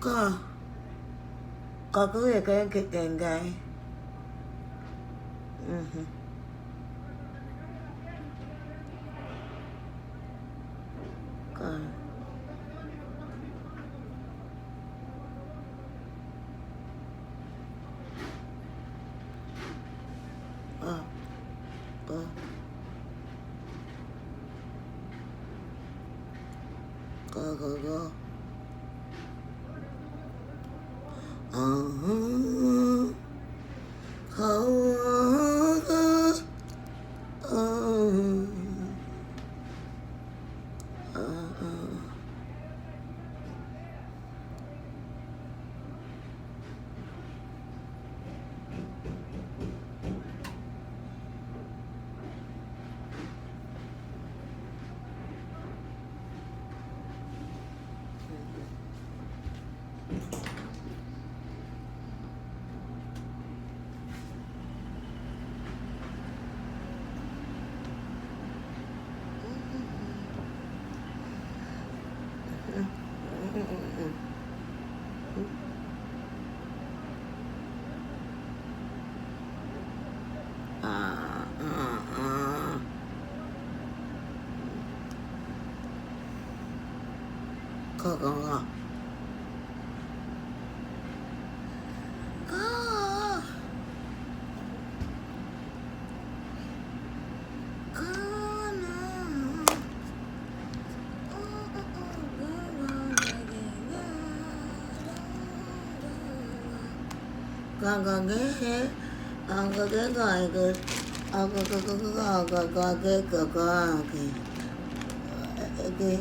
có cái gai. Có có có có nghe có cái gọi có cái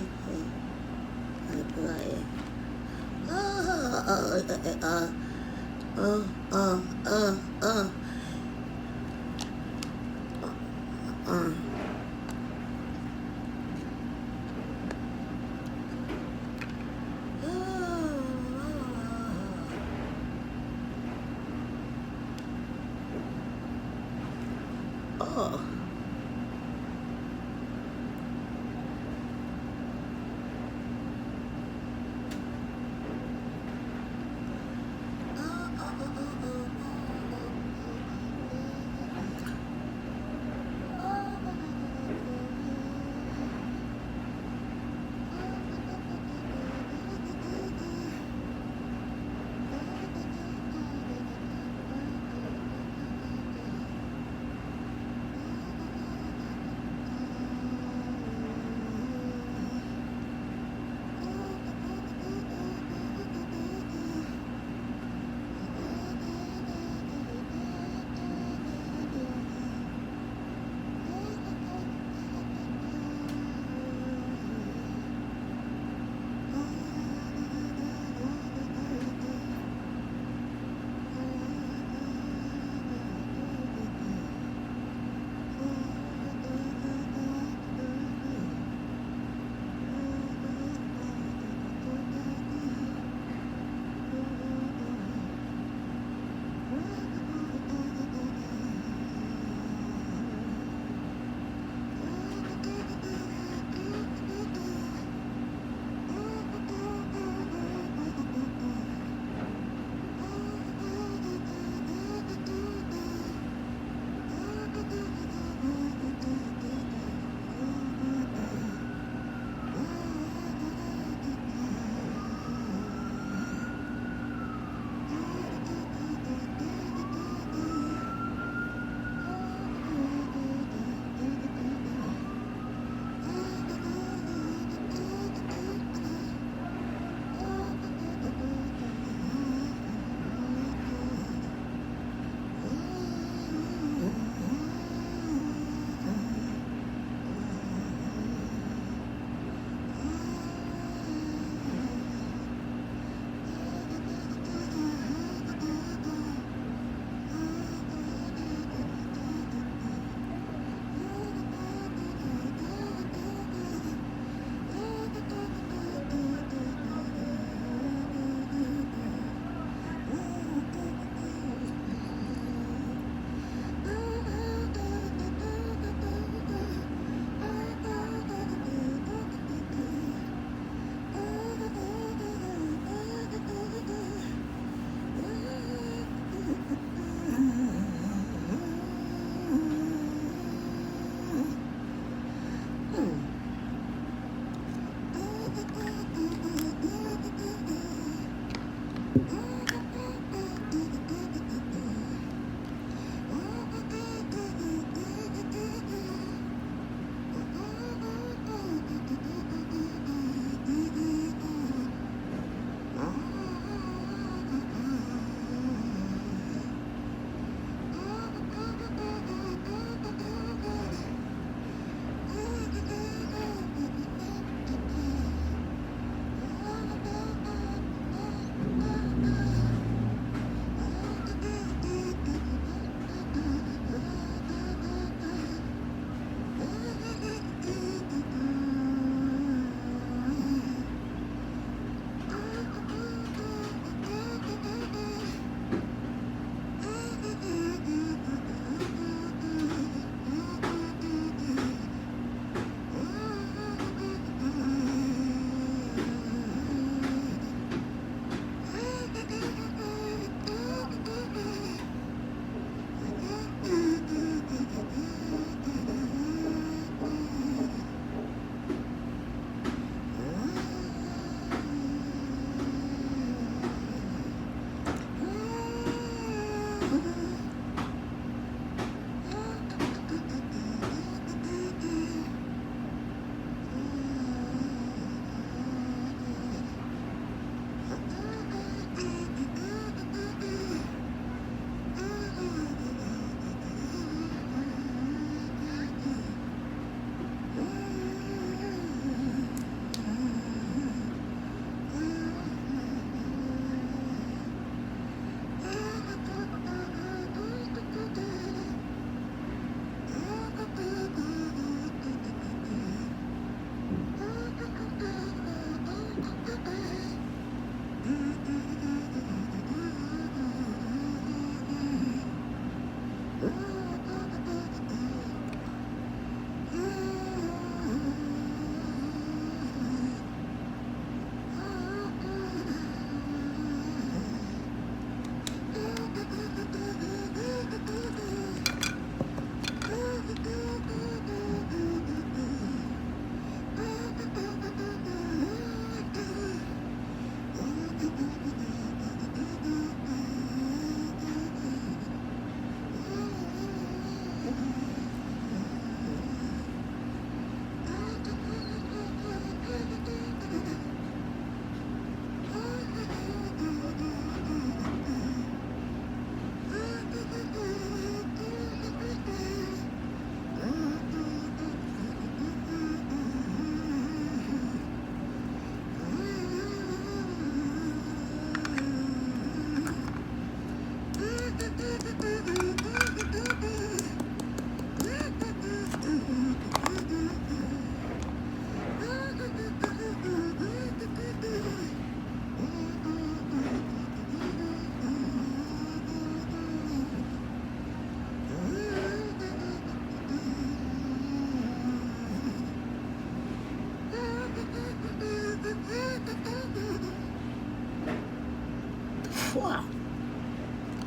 Quack.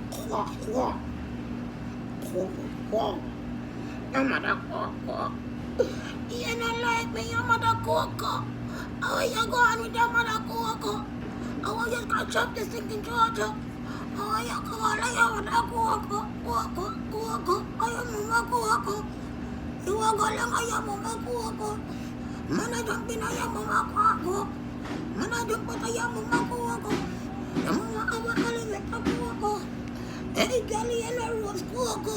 Quack, quack. Quack, quack. Your mother quack, quack. You don't like me, your mother quack. How you going with your mother quack? How you scratch up this thing in Georgia? How you call your mother quack? Quack, quack. How your mama quack? You are going to your mama quack. Man, I don't be no your mama quack. Man, I don't put a your mama quack. Your mama have a elevator quack. Hey, Gally and a rose quack.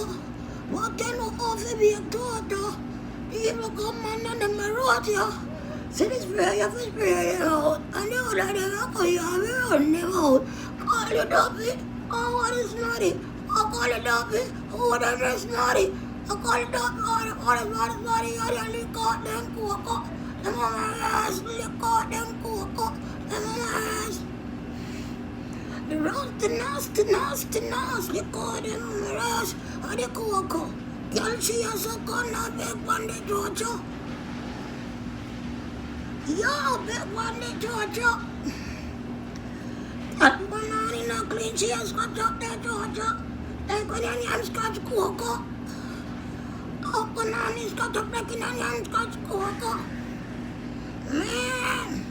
What can you offer me a daughter? People come on and them road you. See this prayer for prayer out. I know that they are going to run them out. Call it up. Oh, what is naughty? I call it up. Oh, that is naughty. I call it up. What is naughty? I lick out them cocoa. The mama ass lick out them cocoa. The mama ass. The roast, the nasty, lick out them ass. Or the cocoa. Girl, she has a gun, a big one, the Georgia. Yo, big one, the Georgia. That banana in a clean, she has got up there, Georgia. Like when your name scotch cocoa. Oh, banana is got up like in your name scotch cocoa. Man,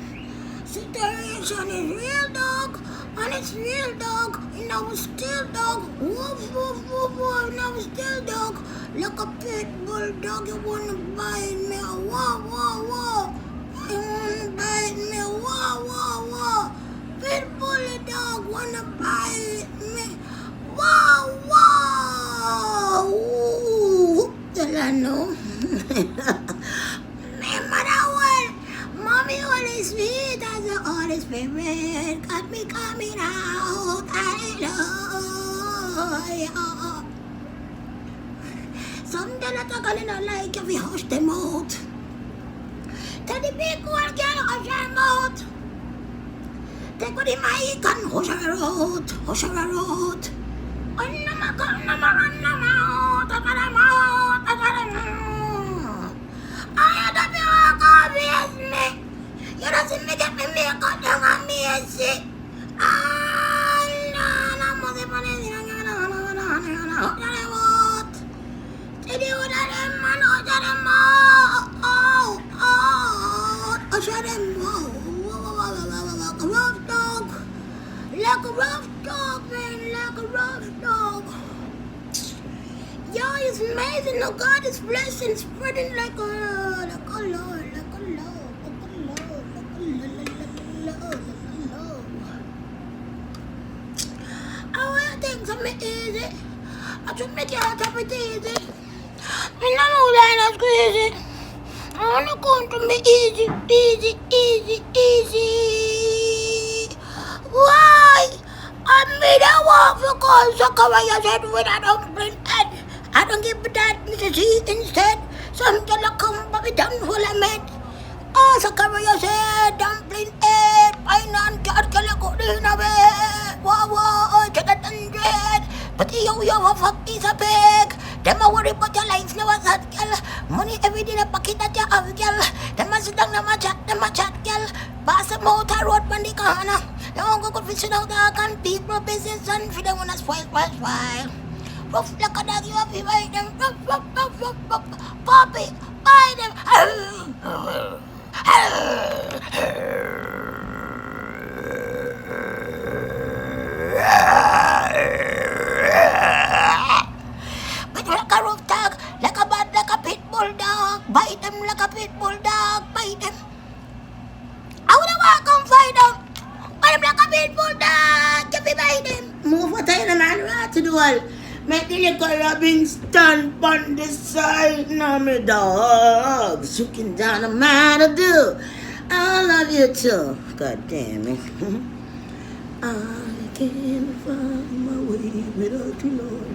situation is real dog. And it's real dog. And I was still dog. Woof, woof, woof, woof. And I was still dog. Like a pit bull dog, you wanna bite me, wah, wah, wah. You wanna bite me, wah, wah, wah. Pit bull dog wanna bite me, wah, wah. Ooh, tell I know. My mother will, mommy Holy Sweet as the Holy Spirit got me coming out. Hallelujah. Some that are gonna like if we hush them out. Tell the big old girl hush them out. Take with the mic and hush her out. Hush her out. I don't be walk me. You don't see me get me makeup down on me and see. Like a rough dog, man, like a rough dog. Yo, it's amazing. Oh, God is blessing, spreading like a love, like a love, like a love, like a love, like a love. I want things to make easy. I just make your heart up easy. I know that that's crazy. I want to go to me easy, easy, easy, easy. Why? I made a walk because so come on, you said when I don't bring head. I don't give that Mrs. C instead. Something like come but we done full of meat. Oh, so come on, you said dumpling head. Pine on cat, kill a good in a bed. Wow, wow, to the 100. But you have a fuck piece of pig. Them a worry about your life, never that girl. Money every day in a pocket that you have, girl. Them a sit down, them a chat, girl. Pass them out a road when they corner. They won't go good fishing out there and people business and for them wanna spoil. Rough like a dog, you have to buy them. Rough. Puppy, buy them. But like a rough dog, like a bad, like a pit bull dog. Buy them like a pit bull dog. Buy them. I would have come find them. Buy them like a pit bull dog. You buy them. Move what I man right to the wall. Make the little Robin stand on the side. Now me dogs. You can down a man to do. I love you too. God damn it. I can't find my way without you, Lord.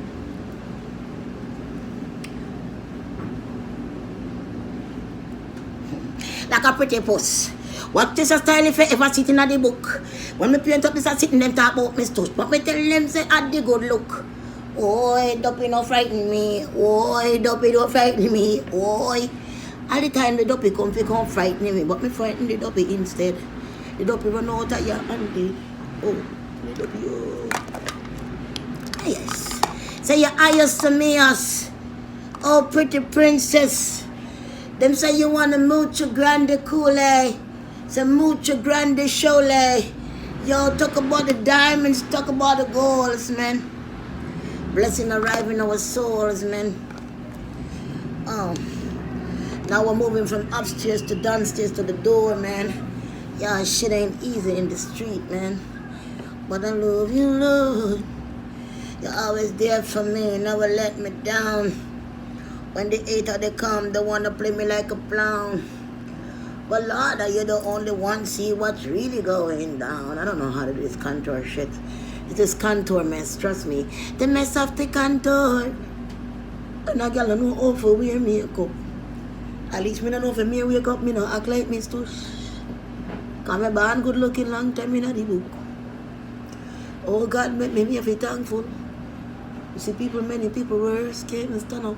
Like a pretty puss. What is a style if you ever sit in the book? When me paint up this a sitting them talk about me stuff. But me tell them say add the good look. Oi, Duppy no frighten me. Oi, Duppy don't frighten me. Oi. All the time the Duppy come frighten me. But me frighten the Duppy instead. The Duppy run out of your auntie. Oh, the Duppy, oh. Yes. Say your ayos to me, us. Oh, pretty princess. Them say you want a mucho grande coole. Some mucho grande chole. Yo, talk about the diamonds, talk about the golds, man. Blessing arrive in our souls, man. Oh. Now we're moving from upstairs to downstairs to the door, man. Yeah, shit ain't easy in the street, man. But I love you, Lord. You're always there for me, never let me down. When the hater they come, they wanna play me like a clown. But Lord, you're the only one see what's really going down. I don't know how to do this contour shit. It is contour mess, trust me. The mess of the contour. And a girl don't know how to wear makeup. At least me don't know if me wake up, me don't act like me too. Cause me born good looking long time in the book. Oh God, make me feel thankful. You see people, many people worse can't stand up.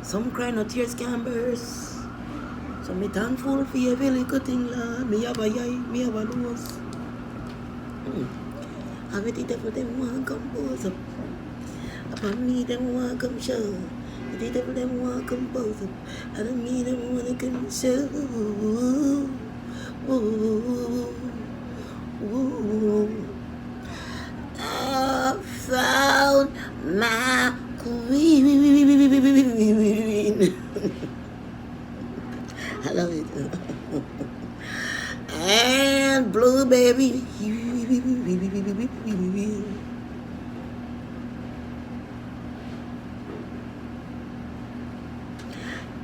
Some cry, no tears can burst. So me thankful for every little thing, Lord. Me have a eye, me have a nose. I bet the devil them want compose up. Upon me them want come show. The devil them want compose up. I don't need them want to come show. I found my queen. I love it. And blue baby.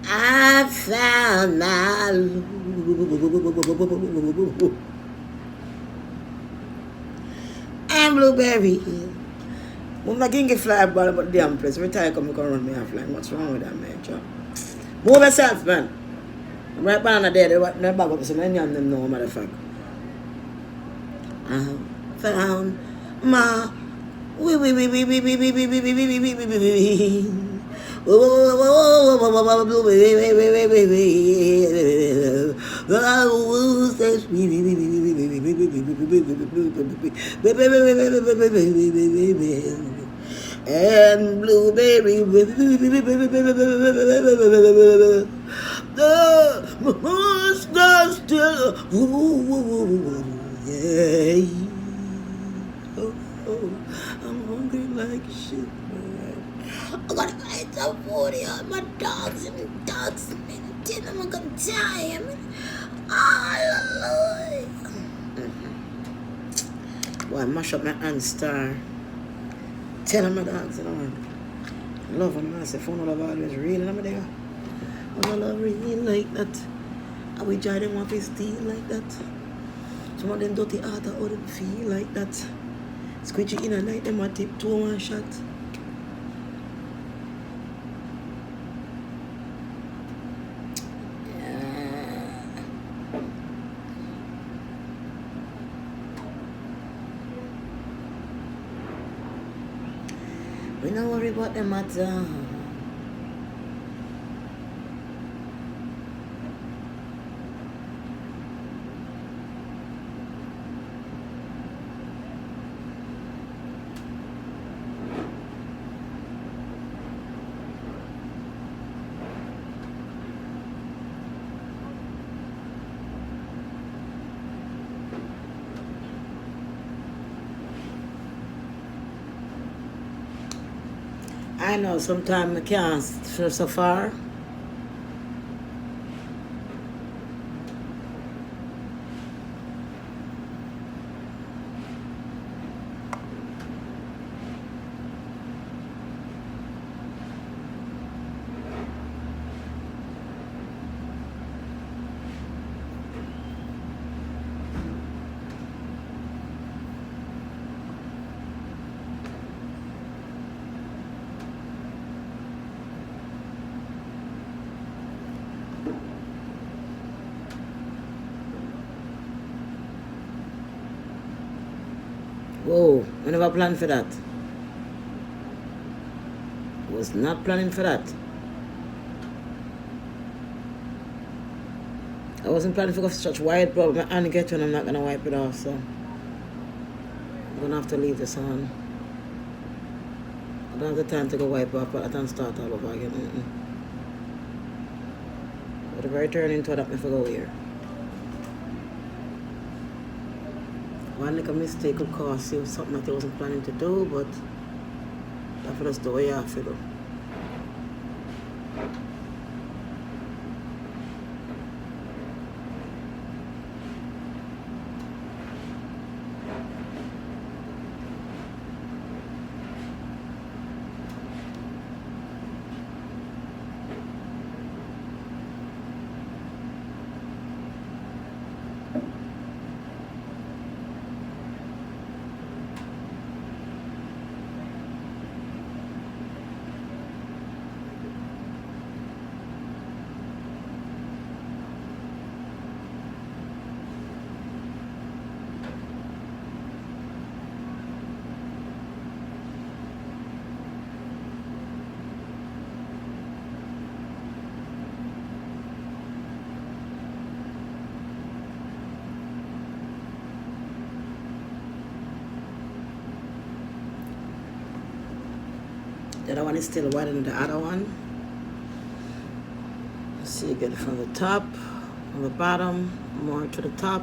I found my and blueberry. When I can get fly about the damn place, every time I come run me off like, what's wrong with that man, John? Move yourself, man. I'm right behind there, they're back up, so many of them know, motherfucker. I found my and blueberry the monster still yeah. Oh, I'm hungry like shit, man. I gotta find some food here. My dogs and dinner. I'm gonna die. Hallelujah. Boy, I mash up my hand star. Tell them my dogs, you know. Love them, man. Say, phone love always real, you know, there. I love real like that. I will try them off his steal like that. Some of them dirty heart, how them feel like that. Squidgy in a night, them a tip 2-1 shot. We don't worry about them at all. I know sometimes I can't so far. Whoa, I never planned for that. I was not planning for that. I wasn't planning for such wide problem. My hand get on, I'm not gonna wipe it off, so I'm gonna have to leave this on. I don't have the time to go wipe off palette and start all over again. Whatever I turn into, that I go here. One little mistake could cost you something that you wasn't planning to do, but that's just the way you have to do. The other one is still wider than the other one. So you get it from the top, from the bottom, more to the top.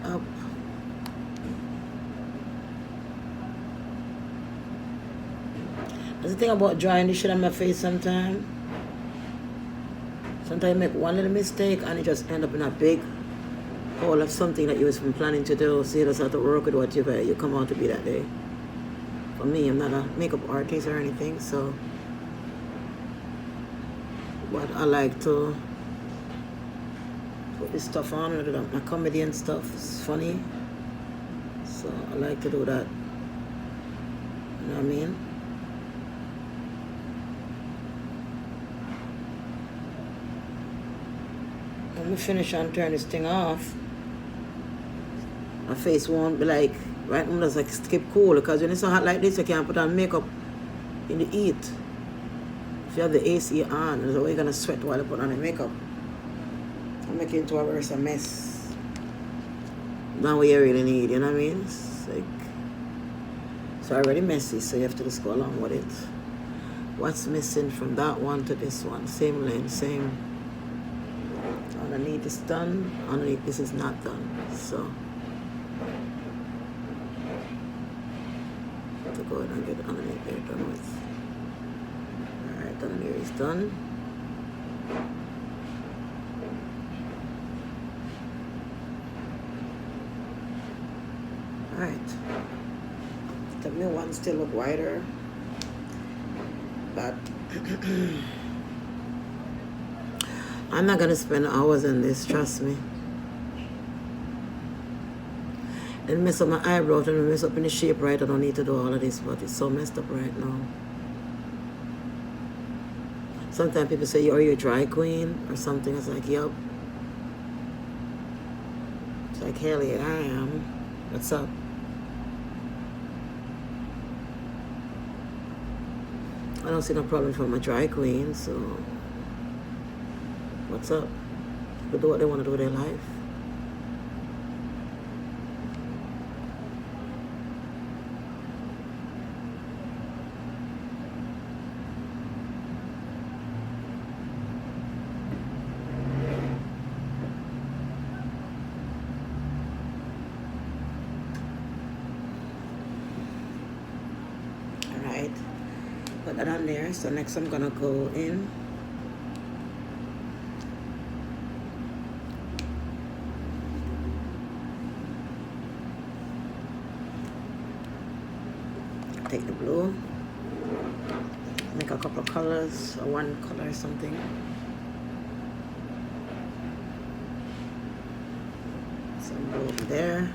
Up. That's the thing about drawing this shit on my face sometimes. Sometimes you make one little mistake and it just end up in a big hole of something that you was planning to do. So you just have to work with whatever you come out to be that day. For me, I'm not a makeup artist or anything, so but I like to put this stuff on, my comedy and stuff. It's funny, so I like to do that. You know what I mean? When we finish and turn this thing off, my face won't be like right now. Just like keep cool, because when it's so hot like this, you can't put on makeup in the heat. If you have the AC on, there's a way you're gonna sweat while you put on the makeup. I'm making it into a worse mess than what you really need, you know what I mean? It's like, it's already messy, so you have to just go along with it. What's missing from that one to this one? Same length, same. Underneath is done, underneath this is not done. So, to go ahead and get underneath there done with. Alright, underneath is done. Alright. The new one still look wider, but I'm not gonna spend hours in this, trust me. And mess up my eyebrows and mess up in the shape right. I don't need to do all of this, but it's so messed up right now. Sometimes people say, are you a dry queen or something? It's like, yup. It's like, hell yeah, I am. What's up? I don't see no problem for my dry queen, so what's up? People do what they want to do with their life. Alright, put that on there. So next I'm gonna go in. colors or one color or something. Some blue over there.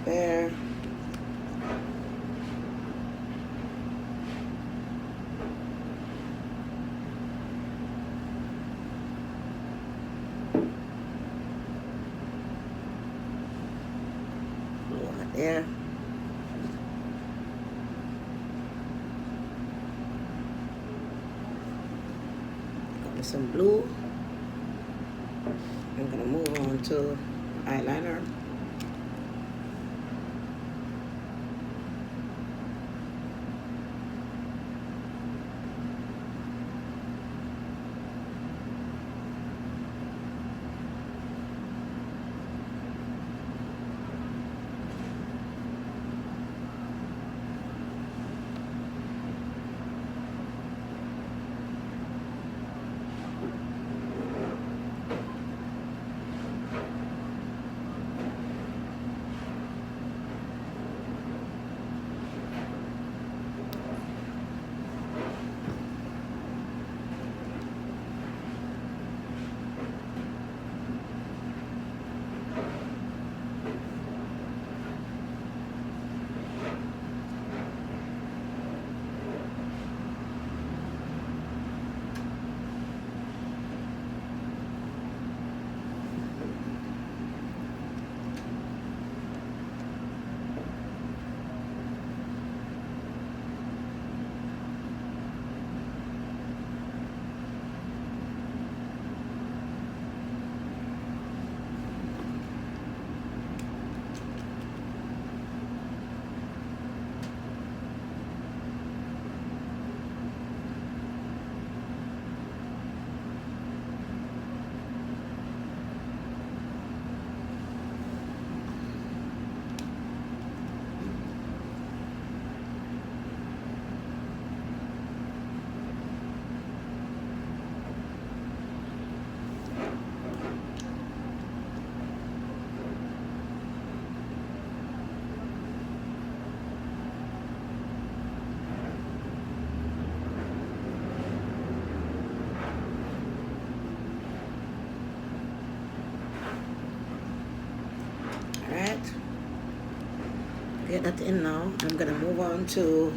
There. There. Got me some blue. I'm gonna move on to eyeliner. Get that in now. I'm gonna move on to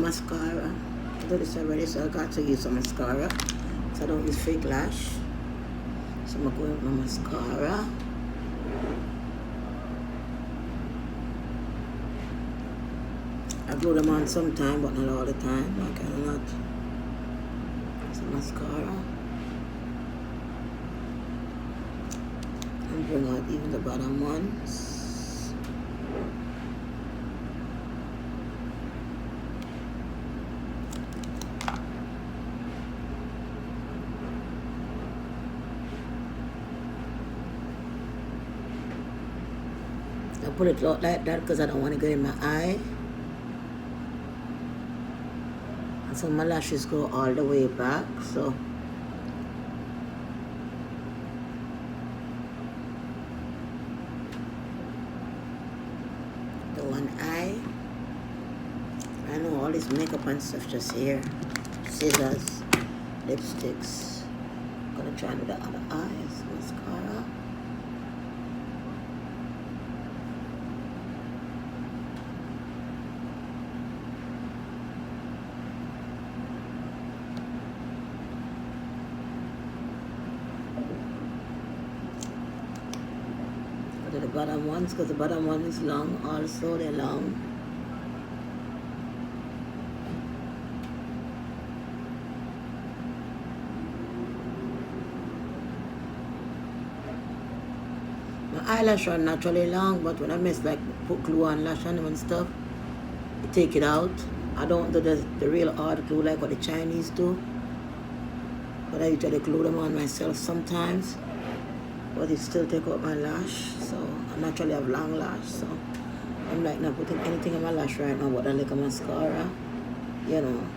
mascara. I do this already, so I got to use some mascara. So I don't use fake lash. So I'm going with my mascara. I glue them on sometime, but not all the time. I cannot. Some mascara. And bring out even the bottom ones. I put it out like that because I don't want to get in my eye. And so my lashes go all the way back, so the one eye. I know all this makeup and stuff just here. Scissors, lipsticks. I'm gonna try to do the other eyes, mascara. bottom ones because the bottom one is long also. They're long. My eyelash are naturally long, but when I mess like put glue on lash on them and stuff, I take it out. I don't do the real hard glue like what the Chinese do, but I usually glue them on myself sometimes. But it still take out my lash, so I naturally have long lash, so I'm like not putting anything on my lash right now but I like a mascara, you know.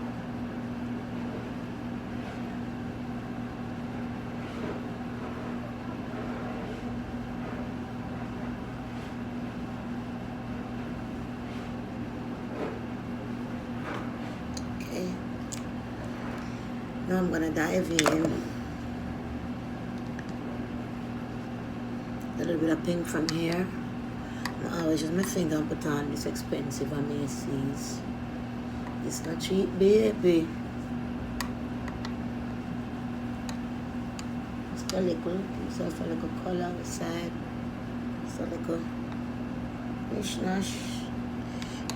Okay, now I'm gonna dive in. A little bit of pink from here. I always use my finger and put on this expensive Macy's. It's not cheap, baby. Just a little, it's also a little color on the side. It's a little nish-nash.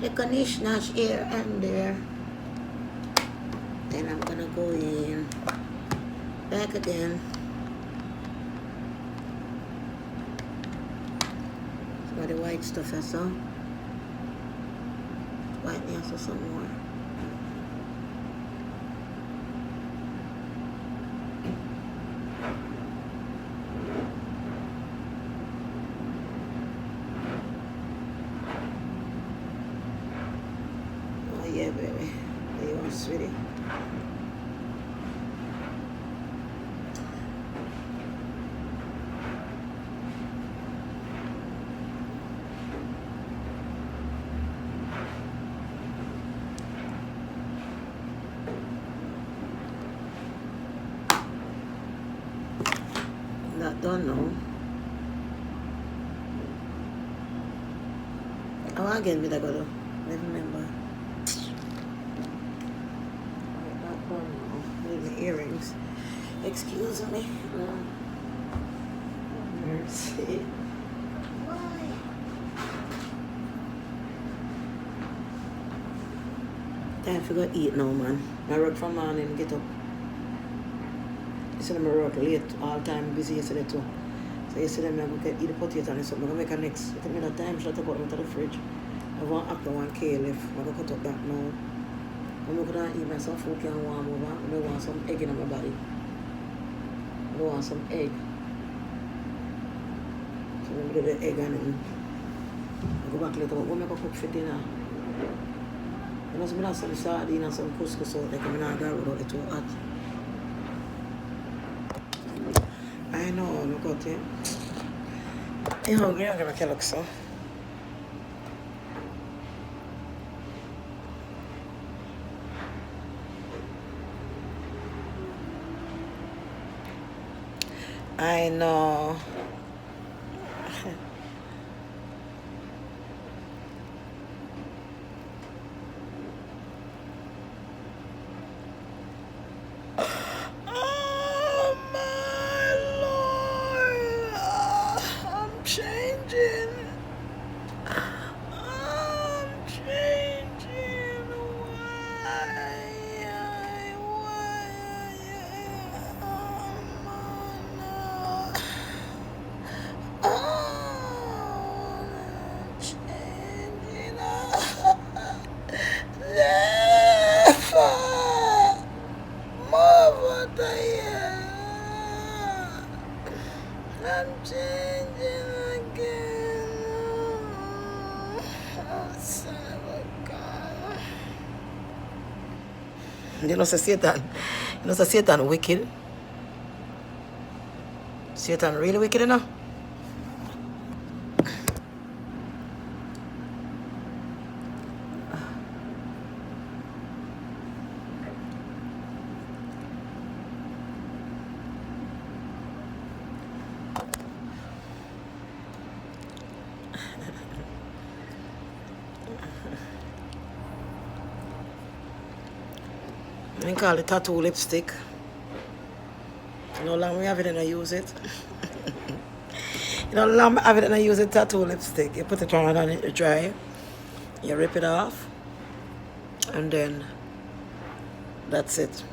Little nish-nash here and there. Then I'm gonna go in, back again. The white stuff I saw. White I saw some more. Oh yeah, baby. There you are, sweetie. Don't know. Oh, again, did I go to? I remember. I don't know. Need my earrings. Excuse me. Mercy. Why? Time to go eat now, man. I work from morning, get up. Yesterday I work late all time, busy yesterday too. So yesterday I go eat the potato and something. I'm going to make a next. It took me that time, shut up out into the fridge. I have one apple, one kale left. I'm going to cut up that now. I'm going to eat myself food can warm over. I want some egg in my body. I want some egg. So I'm going to do the egg and then I go back later. But what am I going to cook for dinner? I must have some sardine and some couscous out there. I'm not going to go too hot. I know, look at it. You're hungry, I'm gonna make it look so. I know. I'm changing again. Oh, son of a gun. You know, Satan. You know, Satan wicked. Satan really wicked enough. I call it tattoo lipstick. No longer we have it and I use it. know, long I have it and I use a tattoo lipstick. You put it on and it dry. You rip it off. And then that's it.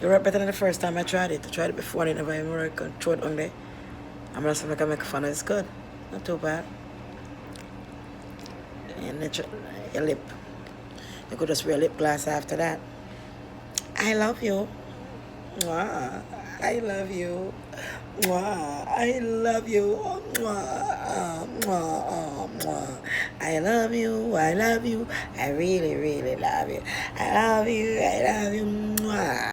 It worked better than the first time I tried it. I tried it before and it never even worked. I throw it on there. I'm just like I make fun of it. It's good. Not too bad. And your lip. You could just wear lip gloss after that. I love you. Mwah. I love you. Mwah. I love you. Mwah. Mwah. Mwah. I love you. I love you. I really, really love you. I love you. I love you. Mwah.